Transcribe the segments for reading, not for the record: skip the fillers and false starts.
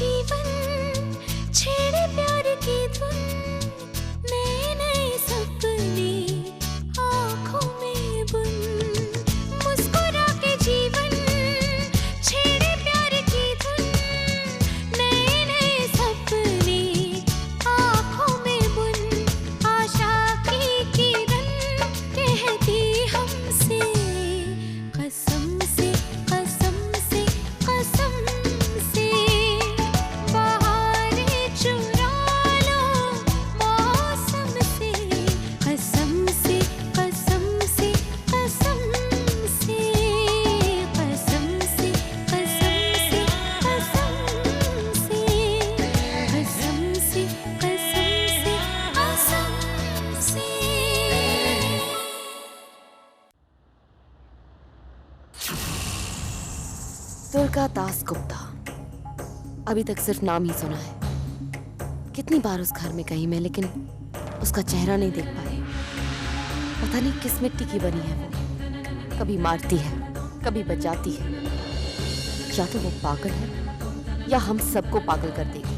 जीवन छेड़े प्यार की धुन, नए नए सपने आँखों में बुन। मुस्कुरा के जीवन छेड़े प्यार की धुन, नए नए सपने आँखों में बुन। आशा की किरण कहती हमसे कसम से, कसम से, कसम से, बहारें चुरा लो मौसम से। कसम से, कसम से, कसम से, कसम से, कसम से, कसम से, कसम से, कसम से, कसम से। दुर्गा दास गुप्ता, अभी तक सिर्फ नाम ही सुना है। कितनी बार उस घर में गई मैं, लेकिन उसका चेहरा नहीं देख पाई। पता नहीं किस मिट्टी की बनी है वो। कभी मारती है, कभी बचाती है। या तो वो पागल है या हम सबको पागल कर देगी।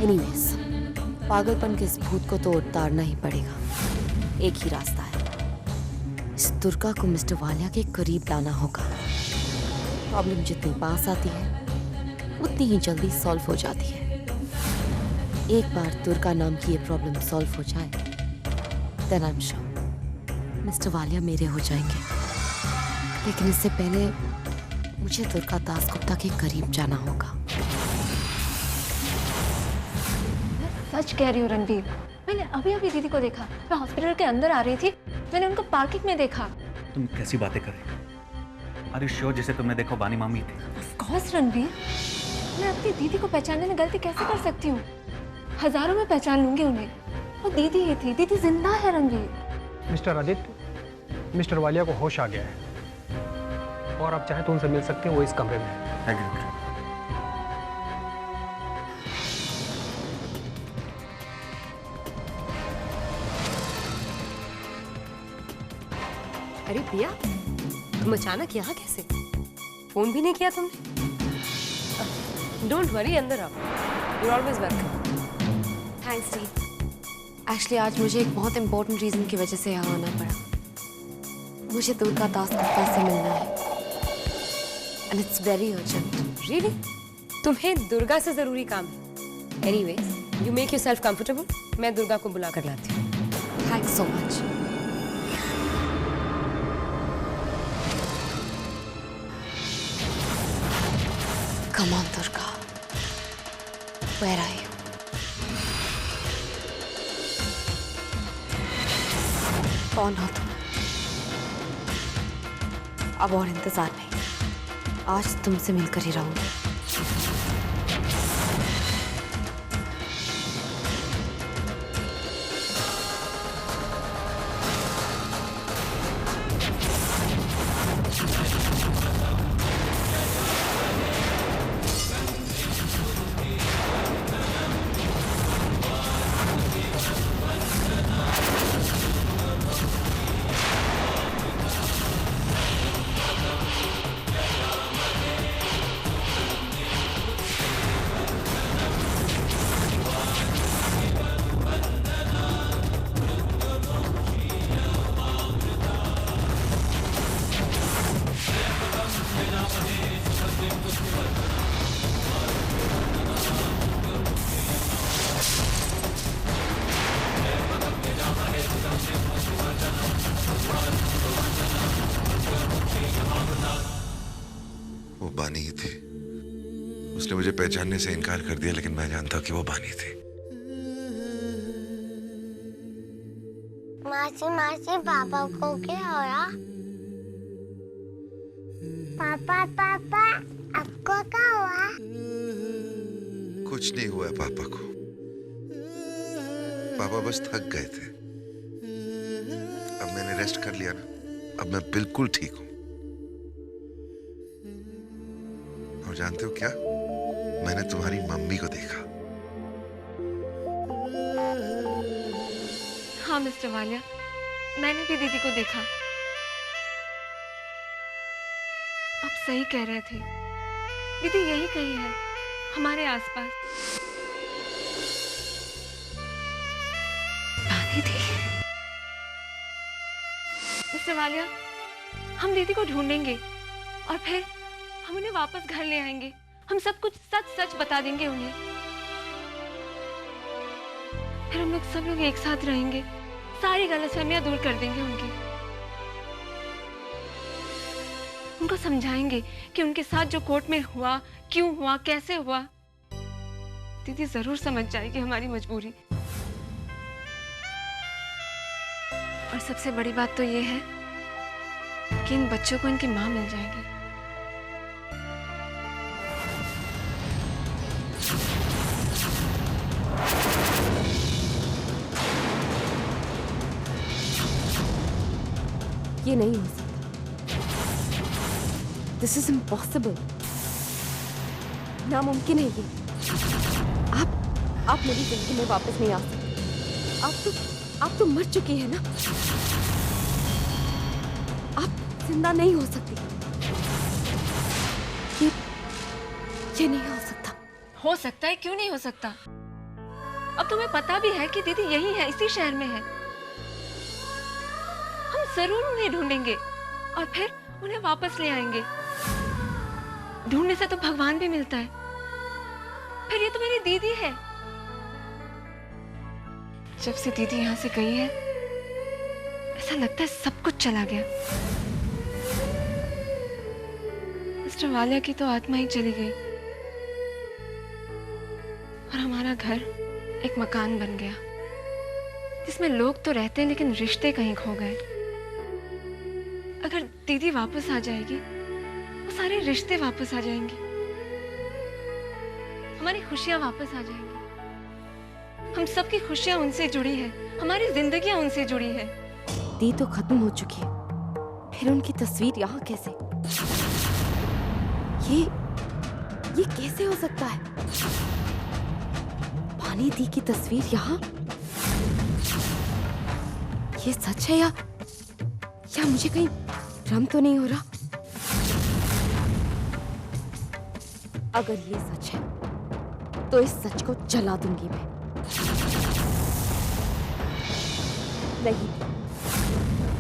एनीवेज, पागलपन के इस भूत को तो उतारना ही पड़ेगा। एक ही रास्ता है, इस दुर्गा को मिस्टर वालिया के करीब लाना होगा। प्रॉब्लम जितनी पास आती है उतनी ही जल्दी सॉल्व हो जाती है। एक बार दुर्गा नाम की ये प्रॉब्लम सॉल्व हो जाए, then I am sure mister Walia मेरे हो जाएंगे। लेकिन इससे पहले मुझे दुर्गा दास गुप्ता के करीब जाना होगा। सच कह रही हूँ रणवीर, मैंने अभी अभी दीदी को देखा। मैं हॉस्पिटल के अंदर आ रही थी, मैंने उनको पार्किंग में देखा। तुम कैसी बातें कर रही हो? अरे श्योर, जिसे तुमने देखा बानी मामी थी। ऑफ कोर्स रणवीर, मैं अपनी दीदी को पहचानने में गलती कैसे कर सकती हूँ? हजारों में पहचान लूंगी उन्हें। वो दीदी ही थी, दीदी जिंदा है रणवीर। मिस्टर आदित्य, मिस्टर वालिया को होश आ गया है और आप चाहे तो उनसे मिल सकते हैं। वो इस कमरे में है। अरे पिया, तुम अचानक यहाँ कैसे? फोन भी नहीं किया तुमने? डोंट वरी, अंदर आओ। You are always welcome. Thanks डी। एक्चुअली आज मुझे एक बहुत इंपॉर्टेंट रीजन की वजह से यहाँ आना पड़ा। मुझे दुर्गा दास गुप्ता से मिलना है and it's very urgent. Really? तुम्हें दुर्गा से जरूरी काम है? Anyways, you make yourself comfortable, मैं दुर्गा को बुला कर लाती हूँ। Thanks so much. Come on, Durga. Where are you? कौन हो तुम? अब और इंतजार नहीं, आज तुमसे मिलकर ही रहूंगी। वो बानी ही थी। उसने मुझे पहचानने से इनकार कर दिया, लेकिन मैं जानता कि वो बानी थी। मासी मासी, पापा को क्या हो रहा? पापा पापा, आपको क्या हुआ? कुछ नहीं हुआ है पापा को। पापा बस थक गए थे। अब मैंने रेस्ट कर लिया ना, अब मैं बिल्कुल ठीक हूं। और जानते हो क्या, मैंने तुम्हारी मम्मी को देखा। हाँ मिस्टर वालिया, मैंने भी दीदी को देखा। आप सही कह रहे थे, दीदी यही कही है। हमारे आसपास। दीदी, मिस्टर वालिया, हम दीदी को ढूंढेंगे और फिर हम उन्हें वापस घर ले आएंगे। हम सब कुछ सच सच बता देंगे उन्हें। फिर हम लोग सब लोग एक साथ रहेंगे, सारी गलतफहमियां दूर कर देंगे उनकी। उनको समझाएंगे कि उनके साथ जो कोर्ट में हुआ, क्यों हुआ, कैसे हुआ। दीदी जरूर समझ जाएगी हमारी मजबूरी। और सबसे बड़ी बात तो ये है कि इन बच्चों को इनकी मां मिल जाएगी। ये नहीं हो सकता। This is impossible. नामुमकिन है ये। आप मेरी जिंदगी में वापस नहीं आ सकते। आप तो मर चुकी है ना। आप जिंदा नहीं हो सकती। ये नहीं हो सकता। हो सकता है, क्यों नहीं हो सकता? अब तुम्हें पता भी है कि दीदी यही है, इसी शहर में है। हम जरूर उन्हें ढूंढेंगे और फिर उन्हें वापस ले आएंगे। ढूंढने से तो भगवान भी मिलता है। फिर ये तो मेरी दीदी है। जब से दीदी यहां से गई है, ऐसा लगता है सब कुछ चला गया। मिस्टर वालिया की तो आत्मा ही चली गई और हमारा घर एक मकान बन गया जिसमें लोग तो रहते हैं लेकिन रिश्ते कहीं खो गए। अगर दीदी वापस आ जाएगी, वो सारे रिश्ते वापस आ जाएंगे, हमारी खुशियां वापस आ जाएंगी। हम सबकी खुशियां उनसे जुड़ी है, हमारी जिंदगियां उनसे जुड़ी है। दी तो खत्म हो चुकी है, फिर उनकी तस्वीर यहाँ कैसे? ये कैसे हो सकता है? पानी दी की तस्वीर यहाँ? ये सच है या मुझे कहीं भ्रम तो नहीं हो रहा? अगर ये सच है तो इस सच को जला दूंगी मैं। नहीं,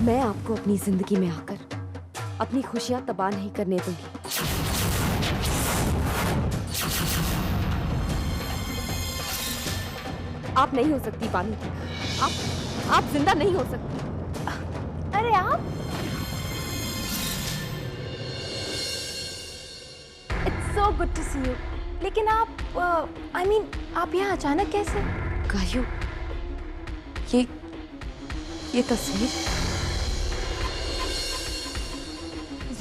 मैं आपको अपनी जिंदगी में आकर अपनी खुशियां तबाह नहीं करने दूंगी। आप नहीं हो सकती पानी। आप जिंदा नहीं हो सकती। अरे आप? It's so good to see you. लेकिन आप आप यहाँ अचानक कैसे? गायू, ये तस्वीर।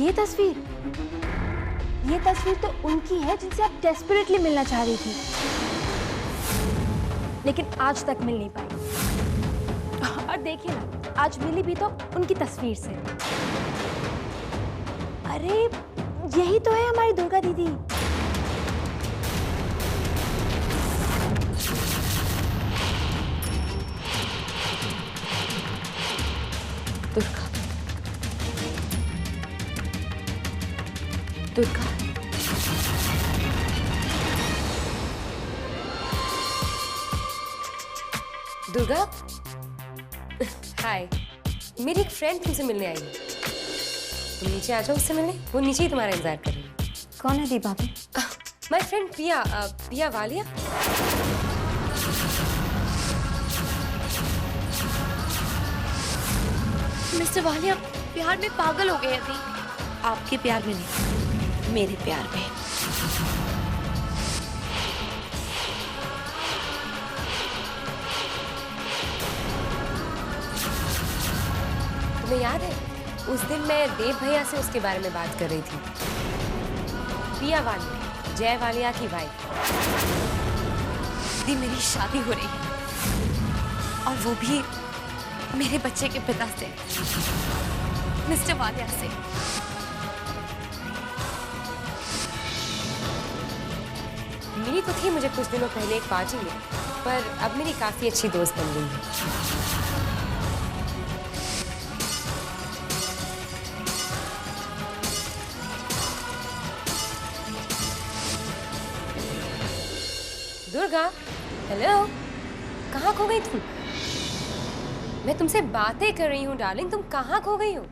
ये तस्वीर तो उनकी है जिनसे आप डेस्परेटली मिलना चाह रही थी, लेकिन आज तक मिल नहीं पाई। और देखिए ना, आज मिली भी तो उनकी तस्वीर से। अरे यही तो है हमारी दुर्गा दीदी। दुर्गा, दुर्गा, हाय। मेरी एक फ्रेंड तुमसे मिलने आई है। तुम नीचे आ जाओ उससे मिलने, वो नीचे ही तुम्हारा इंतजार कर रही है। कौन है दी भाभी? My friend Priya Walia. Mister Walia प्यार में पागल हो गए थे। आपके प्यार में नहीं, मेरे प्यार में। तुम्हें याद है उस दिन मैं देव भैया से उसके बारे में बात कर रही थी। प्रिया वालिया, जय वालिया की वाइफ। दी, मेरी शादी हो रही है और वो भी मेरे बच्चे के पिता से, मिस्टर वालिया से। मिली तो थी मुझे कुछ दिनों पहले एक पार्टी में, पर अब मेरी काफी अच्छी दोस्त बन गई है। दुर्गा, हेलो, कहाँ खो गई तुम? मैं तुमसे बातें कर रही हूँ डार्लिंग, तुम कहाँ खो गई हो?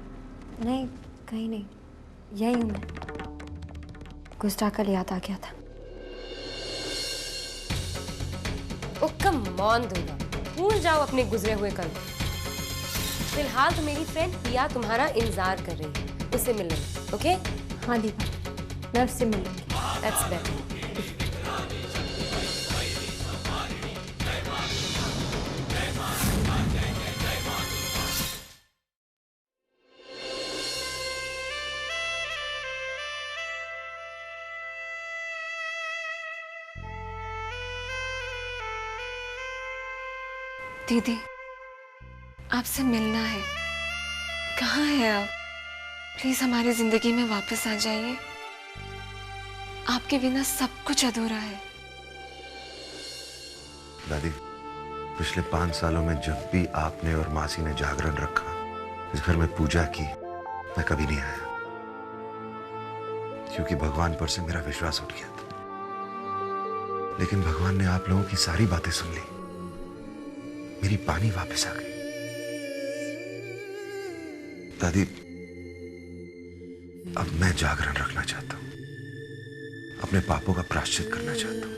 नहीं, कहीं नहीं, यही हूँ मैं। गुस्सा कल याद आ गया था। ओ कम ऑन दुर्गा, भूल जाओ अपने गुजरे हुए कल। फिलहाल तो मेरी फ्रेंड पिया तुम्हारा इंतजार कर रही है, उससे मिलने, ओके? हाँ दीपा, मैं उससे मिलूंगी। That's better. दीदी, आपसे मिलना है। कहाँ है आप? प्लीज हमारी जिंदगी में वापस आ जाइए। आपके बिना सब कुछ अधूरा है। दादी, पिछले 5 सालों में जब भी आपने और मासी ने जागरण रखा, इस घर में पूजा की, मैं कभी नहीं आया, क्योंकि भगवान पर से मेरा विश्वास उठ गया था। लेकिन भगवान ने आप लोगों की सारी बातें सुन ली, मेरी पानी वापस आ गई। दादी, अब मैं जागरण रखना चाहता हूं, अपने पापों का प्रायश्चित करना चाहता हूं,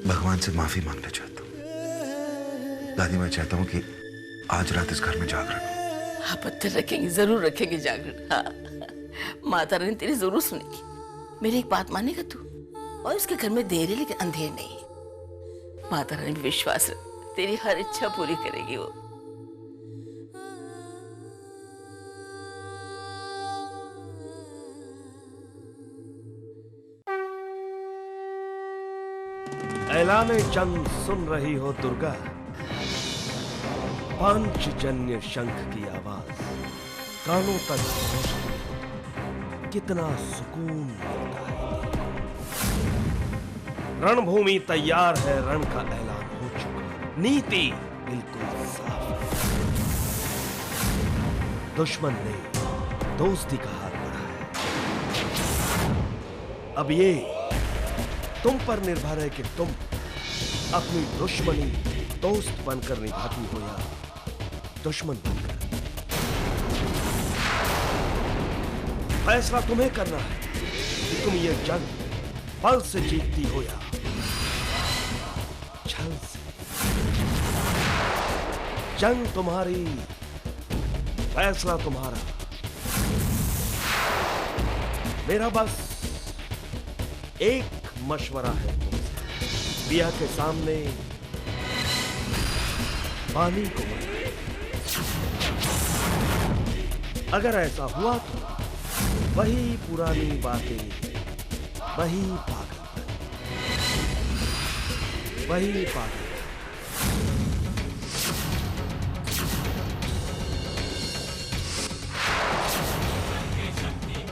भगवान से माफी मांगना चाहता हूं। दादी, मैं चाहता हूं कि आज रात इस घर में जागरण हो। हाँ, पत्थर रखेंगे, जरूर रखेंगे जागरण। हाँ, माता रानी तेरी जरूर सुनेगी। मेरी एक बात मानेगा तू? और इसके घर में देर है लेकिन अंधेर नहीं। माता रानी पे विश्वास रख, तेरी हर इच्छा पूरी करेगी वो। ऐलाने जंग सुन रही हो दुर्गा, पांचजन्य शंख की आवाज कानों तक पहुंचती, कितना सुकून मिलता है। रणभूमि तैयार है, रण का ऐलान हो चुका, नीति बिल्कुल साफ है। दुश्मन ने दोस्ती का हाथ बढ़ाया। अब ये तुम पर निर्भर है कि तुम अपनी दुश्मनी दोस्त बनकर निभाती हो या दुश्मन बनकर। फैसला तुम्हें करना है कि तुम ये जंग बल से जीतती हो या छल से। जंग तुम्हारी, फैसला तुम्हारा। मेरा बस एक मशवरा है तुमसे, पिया के सामने पानी को मत। अगर ऐसा हुआ तो वही पुरानी बातें, वही पागल, वही पागल।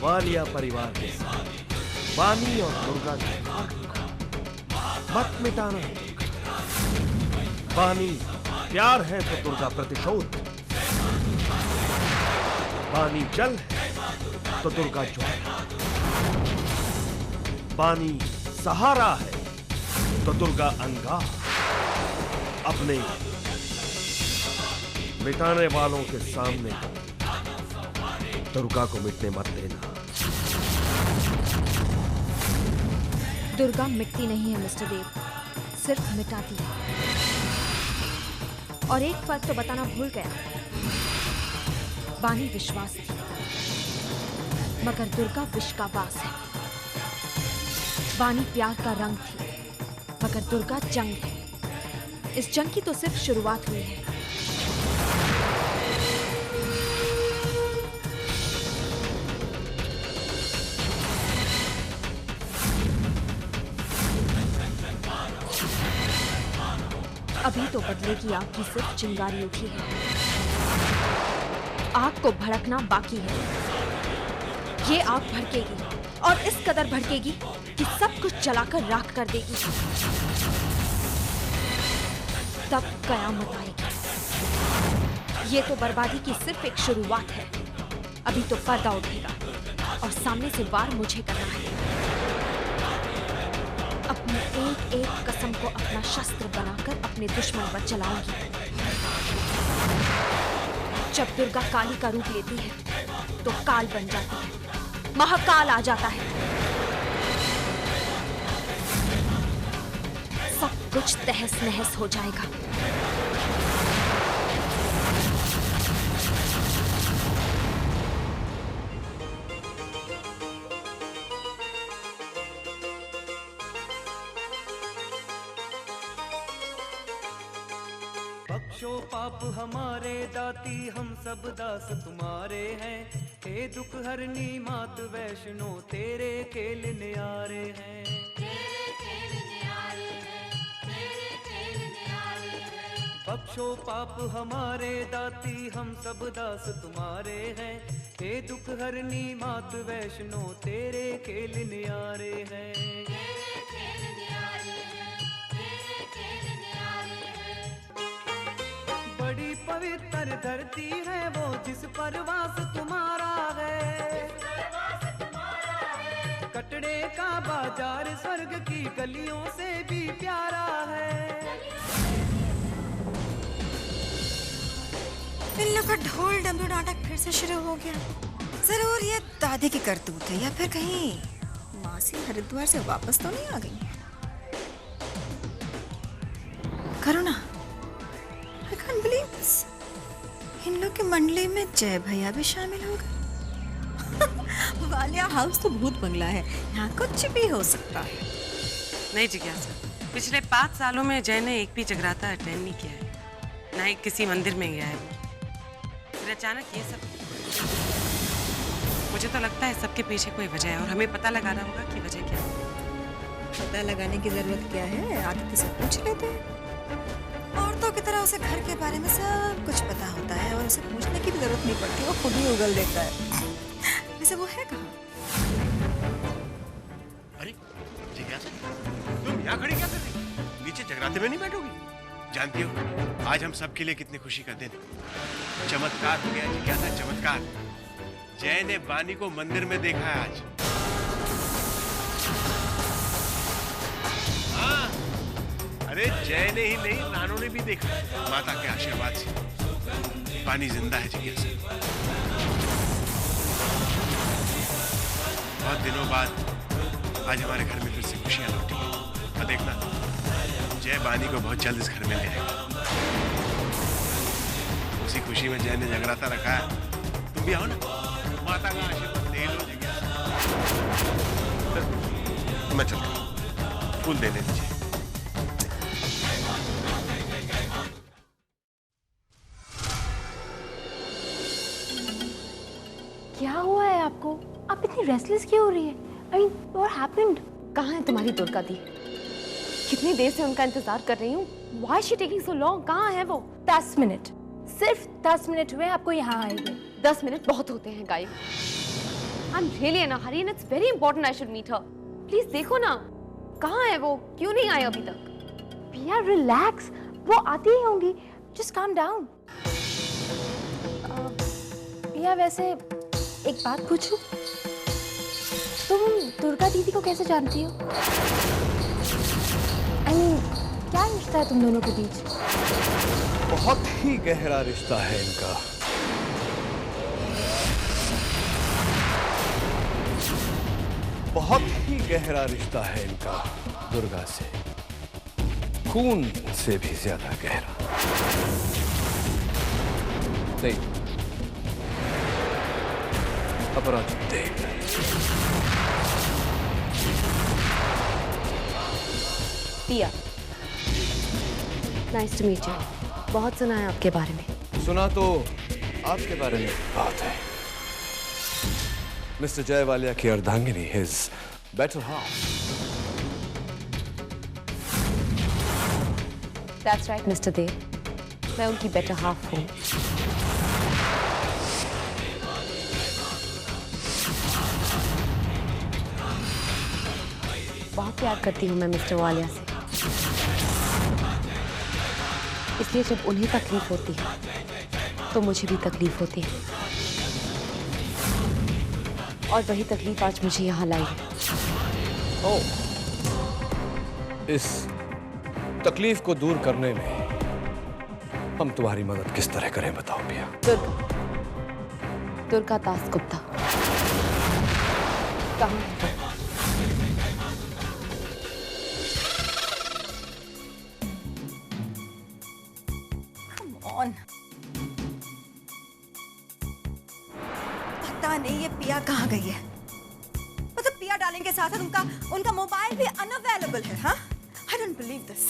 वालिया परिवार के साथ वानी और दुर्गा के मत मिटाना। वानी, प्यार है तो दुर्गा प्रतिशोध। वानी जल है तो दुर्गा ज्वाला। वानी सहारा है तो दुर्गा अंगार। अपने मिटाने वालों के सामने दुर्गा को मिटने मत देना। दुर्गा मिटती नहीं है मिस्टर देव, सिर्फ मिटाती है। और एक फर्क तो बताना भूल गया, वानी विश्वास थी मगर दुर्गा विष का वास है। वानी प्यार का रंग थी मगर दुर्गा जंग है। इस जंग की तो सिर्फ शुरुआत हुई है। अभी तो बदले की आग की सिर्फ चिंगारी उठी है, आग को भड़कना बाकी है। ये आग भड़केगी और इस कदर भड़केगी कि सब कुछ जलाकर राख कर देगी। तब कयामत आएगी। ये तो बर्बादी की सिर्फ एक शुरुआत है। अभी तो पर्दा उठेगा और सामने से वार मुझे करना है। अब मैं एक एक कसम को अपना शस्त्र बनाकर अपने दुश्मन पर चलाऊंगी। जब दुर्गा काली का रूप लेती है तो काल बन जाती है, महाकाल आ जाता है। सब कुछ तहस नहस हो जाएगा। बख्शो पाप हमारे दाती, हम सब दास तुम्हारे हैं। हे दुख हरनी मात वैष्णो, तेरे खेल न्यारे हैं। बख्शो पाप हमारे दाती, हम सब दास तुम्हारे हैं। हे दुख हरनी मात वैष्णो, तेरे खेल न्यारे हैं। बड़ी पवित्र धरती है वो, जिस पर वास तुम्हारा है। कटड़े का बाजार स्वर्ग की गलियों से भी प्यारा है। इन लोग का ढोल डमरू नाटक फिर से शुरू हो गया। जरूर ये दादी की करतूत है, या फिर कहीं मासी हरिद्वार से वापस तो नहीं आ गई। करुणा, I can't believe this. इन लोग की मंडली में जय भैया भी शामिल हो गए। वालिया हाउस तो भूत बंगला है, यहाँ कुछ भी हो सकता है। नहीं जिज्ञासा, पिछले 5 सालों में जय ने एक भी जगराता अटेंड नहीं किया है, ना ही किसी मंदिर में गया है। फिर अचानक ये सब, मुझे तो लगता है सबके पीछे कोई वजह है और हमें पता लगाना होगा कि वजह क्या है। पता लगाने की जरूरत क्या है, आदित्य से पूछ लेते हैं। औरतों की तरह उसे घर के बारे में सब कुछ पता होता है और उसे पूछने की भी जरूरत नहीं पड़ती, वो खुद ही उगल देता है। वैसे वो है कहाँ? अरे जिज्ञासा, तुम यहाँ खड़ी क्या कर रही? नीचे जगराते में नहीं बैठोगी? जानती हो आज हम सबके लिए कितनी खुशी का दिन। चमत्कार हो गया जिज्ञासा, चमत्कार। जय ने बानी को मंदिर में देखा है आज। हाँ, अरे जय ने ही नहीं, रानू ने भी देखा। माता के आशीर्वाद से बानी जिंदा है जिज्ञासा। बहुत दिनों बाद आज हमारे घर में फिर से खुशियां लौटी हैं। और देखना, जय बानी को बहुत जल्द इस घर में ले आएगा। उसी खुशी में जय ने जगराता रखा है। तुम भी आओ ना, माता का आशीर्वाद ले लो जिज्ञासा। मैं चलता हूँ, फूल देने दीजिए। क्या हुआ है आपको? आप इतनी रेस्टलेस क्यों हो रही है? I mean, what happened? कहाँ है तुम्हारी दुर्गा दी? कितनी देर से उनका इंतजार कर रही हूँ। Why is she taking so long? कहाँ है वो? 10 मिनट, सिर्फ 10 मिनट हुए आपको यहाँ आए हुए। 10 मिनट बहुत होते हैं guys. I'm really in a hurry and it's very important I should meet her. Please देखो ना, कहाँ है वो? क्यों नहीं आई अभी तक? पिया रिलैक्स, वो आती ही होंगी। Just calm down. पिया वैसे एक बात पूछूं? तुम दुर्गा दीदी को कैसे जानती हो? I mean, क्या रिश्ता है तुम दोनों के बीच? बहुत ही गहरा रिश्ता है इनका। बहुत ही गहरा रिश्ता है इनका दुर्गा से, खून से भी ज्यादा गहरा। नहीं, अपराजित देव। पिया, नाइस टू मीट यू। बहुत सुना है आपके बारे में। सुना तो आपके बारे में बात है। मिस्टर जय वालिया की अर्धांगिनी, his better half. That's right, mister Dev, मैं उनकी बेटर हाफ हूँ। बहुत प्यार करती हूँ मैं मिस्टर वालिया से, इसलिए जब उन्हें तकलीफ होती है तो मुझे भी तकलीफ होती है, और वही तकलीफ आज मुझे यहाँ लाई है। ओह, इस तकलीफ को दूर करने में हम तुम्हारी मदद किस तरह करें बताओ पिया। दुर्गा दास गुप्ता कहाँ है? ऑन। पता नहीं ये पिया कहाँ गई है। मतलब पिया डार्लिंग के साथ उनका मोबाइल भी अनअवेलेबल है। हाँ, आई डोंट बिलीव दिस।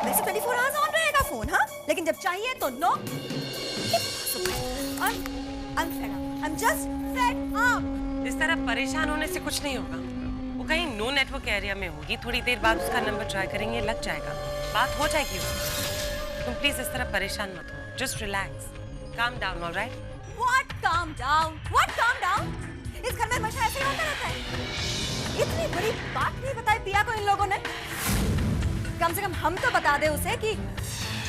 वैसे 24 आवर्स ऑन रहेगा फोन, हाँ, लेकिन जब चाहिए तो no. I'm just fed up. इस तरह परेशान होने से कुछ नहीं होगा। वो कहीं नो नेटवर्क एरिया में होगी। थोड़ी देर बाद उसका नंबर ट्राई करेंगे, लग जाएगा, बात हो जाएगी उसकी। तुम प्लीज इस तरह परेशान मत हो। Just relax, calm down, alright? What calm down? What calm down? इस घर में हमेशा ऐसे ही होता रहता है। इतनी बड़ी बात नहीं बताई पिया को इन लोगों ने। कम से कम हम तो बता दे उसे कि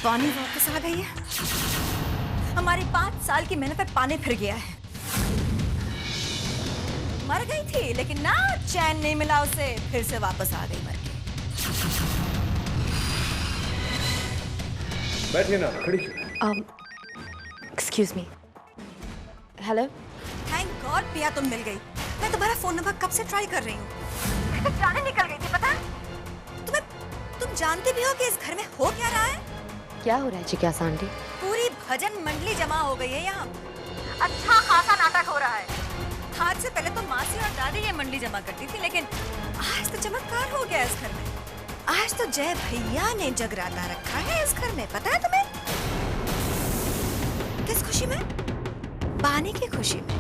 पानी वापस आ गई है। हमारी 5 साल की मेहनत पे पानी फिर गया है। मर गई थी लेकिन ना चैन नहीं मिला उसे, फिर से वापस आ गई मर के। बैठिए ना, खड़ी क्यों? Excuse me. Hello. Thank God पिया तुम मिल गई। मैं तुम्हारा फोन नंबर कब से ट्राई कर रही हूँ। तो जाने निकल गई थी पता? तुम जानते भी हो कि इस घर में हो क्या रहा है? क्या हो रहा है जिज्ञासा आंटी? पूरी भजन मंडली जमा हो गई है यहाँ। अच्छा खासा नाटक हो रहा है। आज से पहले तो मासी और दादी ये मंडली जमा करती थी, लेकिन आज तो चमत्कार हो गया इस घर में। आज तो जय भैया ने जगराता रखा है इस घर में, पता है तुम्हें? किस खुशी में? बानी की खुशी में।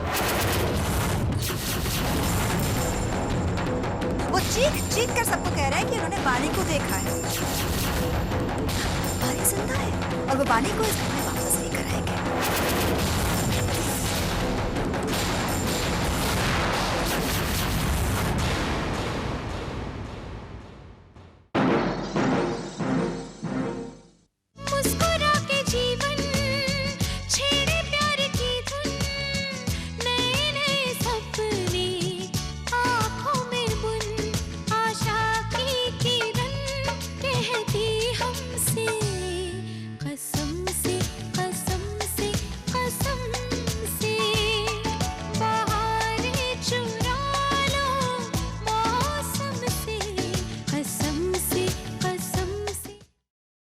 वो चीख चीख कर सबको कह रहे हैं कि उन्होंने बानी को देखा है। बानी जिंदा है और वो बानी को इस